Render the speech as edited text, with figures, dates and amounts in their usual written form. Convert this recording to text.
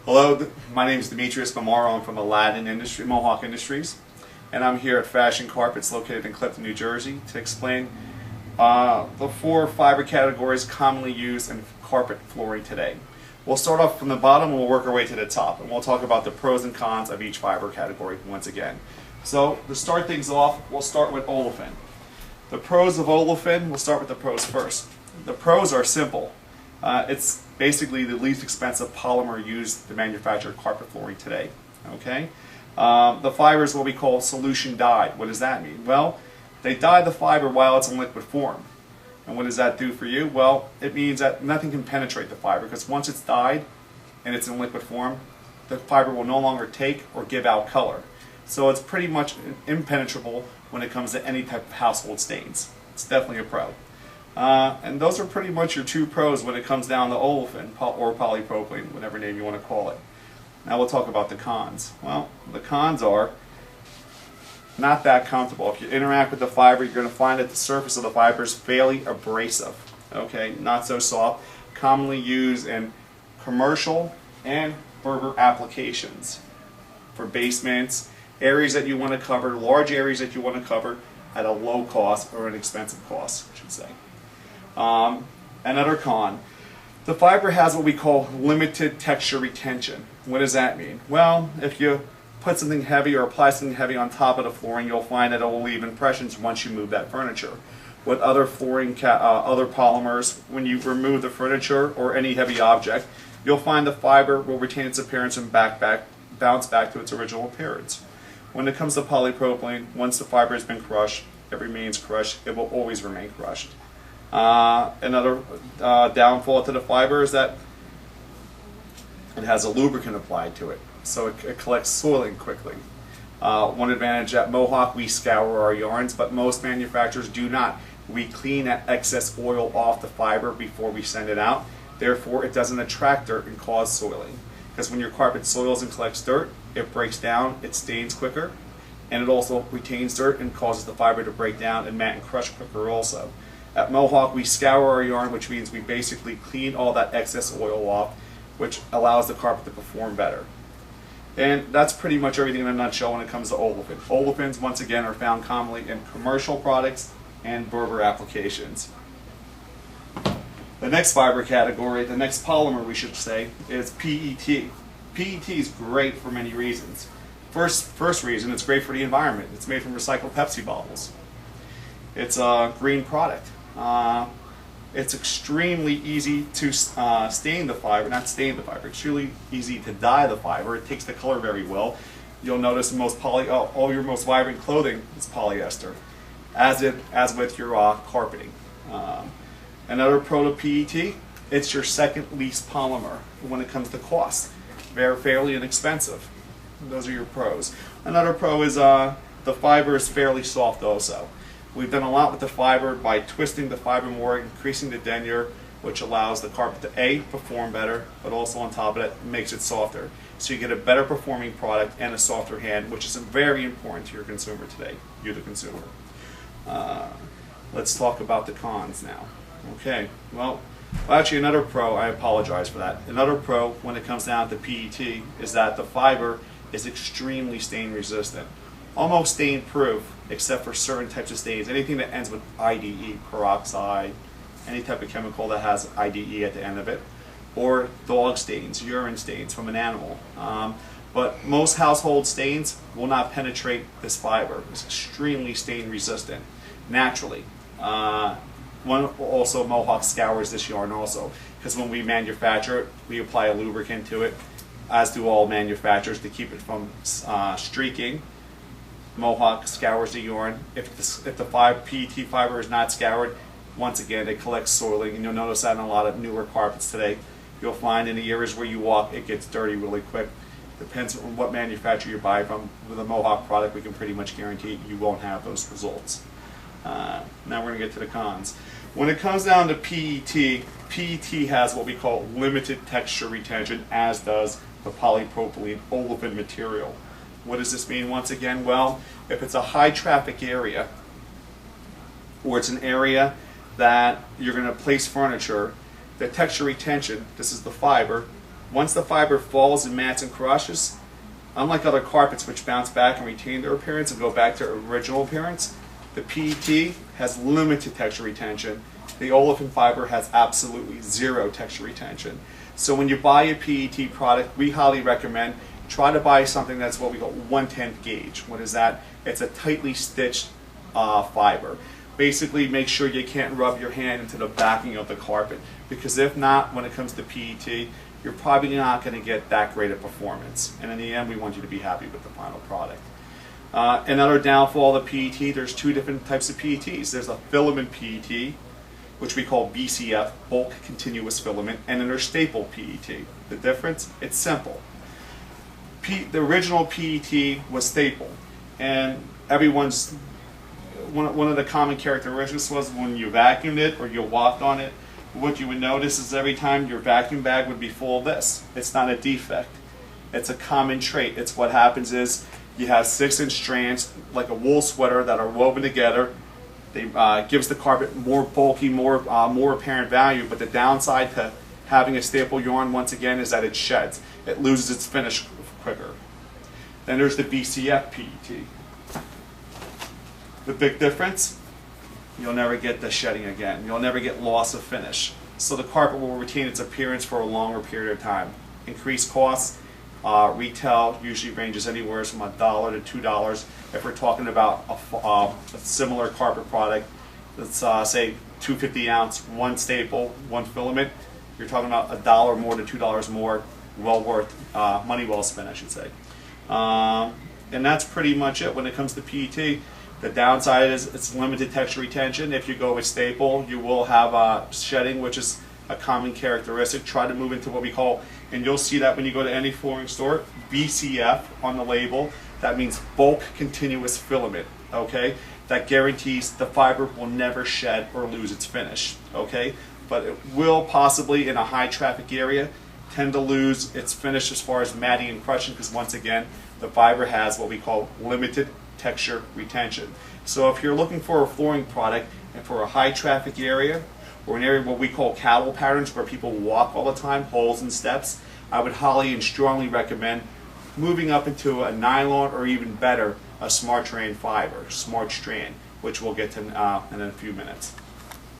Hello, my name is Demetrius Mamaro. I'm from Mohawk Industries, and I'm here at Fashion Carpets located in Clifton, New Jersey to explain the 4 fiber categories commonly used in carpet flooring today. We'll start off from the bottom and we'll work our way to the top, and we'll talk about the pros and cons of each fiber category once again. So to start things off, we'll start with olefin. The pros of olefin, we'll start with the pros first. The pros are simple. It's basically the least expensive polymer used to manufacture carpet flooring today. Okay, the fiber is what we call solution dyed. What does that mean? Well, they dye the fiber while it's in liquid form. And what does that do for you? Well, it means that nothing can penetrate the fiber, because once it's dyed and it's in liquid form, the fiber will no longer take or give out color. So it's pretty much impenetrable when it comes to any type of household stains. It's definitely a pro. And those are pretty much your 2 pros when it comes down to olefin or polypropylene, whatever name you want to call it. Now we'll talk about the cons. Well, the cons are not that comfortable. If you interact with the fiber, you're going to find that the surface of the fiber is fairly abrasive. Okay, not so soft. Commonly used in commercial and burger applications for basements, areas that you want to cover, large areas that you want to cover at a low cost or an expensive cost, I should say. Another con, the fiber has what we call limited texture retention. What does that mean? Well, if you put something heavy or apply something heavy on top of the flooring, you'll find that it will leave impressions once you move that furniture. With other flooring, other polymers, when you remove the furniture or any heavy object, you'll find the fiber will retain its appearance and bounce back to its original appearance. When it comes to polypropylene, once the fiber has been crushed, it remains crushed. It will always remain crushed. Another downfall to the fiber is that it has a lubricant applied to it, so it collects soiling quickly. One advantage at Mohawk, we scour our yarns, but most manufacturers do not. We clean that excess oil off the fiber before we send it out. Therefore, it doesn't attract dirt and cause soiling. Because when your carpet soils and collects dirt, it breaks down, it stains quicker, and it also retains dirt and causes the fiber to break down and mat and crush quicker also. At Mohawk, we scour our yarn, which means we basically clean all that excess oil off, which allows the carpet to perform better. And that's pretty much everything in a nutshell when it comes to olefin. Olefins, once again, are found commonly in commercial products and burger applications. The next fiber category, the next polymer we should say, is PET. PET is great for many reasons. First reason, it's great for the environment. It's made from recycled Pepsi bottles. It's a green product. It's extremely easy to stain the fiber, extremely easy to dye the fiber. It takes the color very well. You'll notice all your most vibrant clothing is polyester, as with your carpeting. Another pro to PET, it's your second least polymer when it comes to cost. They're fairly inexpensive. Those are your pros. Another pro is the fiber is fairly soft also. We've done a lot with the fiber by twisting the fiber more, increasing the denier, which allows the carpet to A, perform better, but also on top of it, makes it softer. So you get a better performing product and a softer hand, which is very important to your consumer today, you the consumer. Let's talk about the cons now. Okay, well actually another pro, I apologize for that. Another pro when it comes down to PET is that the fiber is extremely stain resistant. Almost stain proof, except for certain types of stains. Anything that ends with IDE, peroxide, any type of chemical that has IDE at the end of it, or dog stains, urine stains from an animal. But most household stains will not penetrate this fiber. It's extremely stain resistant, naturally. Also, Mohawk scours this yarn also, because when we manufacture it, we apply a lubricant to it, as do all manufacturers, to keep it from streaking. Mohawk scours the yarn. If the PET fiber is not scoured, once again it collects soiling, and you'll notice that in a lot of newer carpets today. You'll find in the areas where you walk it gets dirty really quick. Depends on what manufacturer you buy from. With a Mohawk product, we can pretty much guarantee you won't have those results. Now we're going to get to the cons. When it comes down to PET, PET has what we call limited texture retention, as does the polypropylene olefin material. What does this mean once again? Well, if it's a high traffic area, or it's an area that you're going to place furniture, the texture retention, this is the fiber. Once the fiber falls and mats and crushes, unlike other carpets which bounce back and retain their appearance and go back to original appearance, the PET has limited texture retention. The olefin fiber has absolutely zero texture retention. So when you buy a PET product, we highly recommend try to buy something that's what we call 1/10 gauge. What is that? It's a tightly stitched fiber. Basically, make sure you can't rub your hand into the backing of the carpet, because if not, when it comes to PET, you're probably not going to get that great a performance. And in the end, we want you to be happy with the final product. Another downfall of the PET, there's two different types of PETs. There's a filament PET, which we call BCF, bulk continuous filament, and then there's staple PET. The difference? It's simple. The original PET was staple, and everyone's one of the common characteristics was when you vacuumed it or you walked on it, what you would notice is every time your vacuum bag would be full of this. It's not a defect. It's a common trait. It's what happens is you have 6-inch strands like a wool sweater that are woven together. They gives the carpet more bulky, more apparent value, but the downside to having a staple yarn once again is that it sheds. It loses its finish quicker. Then there's the BCF PET. The big difference, you'll never get the shedding again. You'll never get loss of finish. So the carpet will retain its appearance for a longer period of time. Increased costs, retail usually ranges anywhere from $1 to $2. If we're talking about a similar carpet product, let's say 250 ounce, one staple, one filament, you're talking about $1 more to $2 more, well worth, money well spent, I should say. And that's pretty much it when it comes to PET. The downside is it's limited texture retention. If you go with staple, you will have shedding, which is a common characteristic. Try to move into what we call, and you'll see that when you go to any flooring store, BCF on the label. That means bulk continuous filament, okay? That guarantees the fiber will never shed or lose its finish, okay? But it will possibly, in a high traffic area, tend to lose its finish as far as matting and crushing, because once again, the fiber has what we call limited texture retention. So if you're looking for a flooring product and for a high traffic area, or an area what we call cattle patterns where people walk all the time, holes and steps, I would highly and strongly recommend moving up into a nylon, or even better, a smart strand fiber, smart strand, which we'll get to in a few minutes.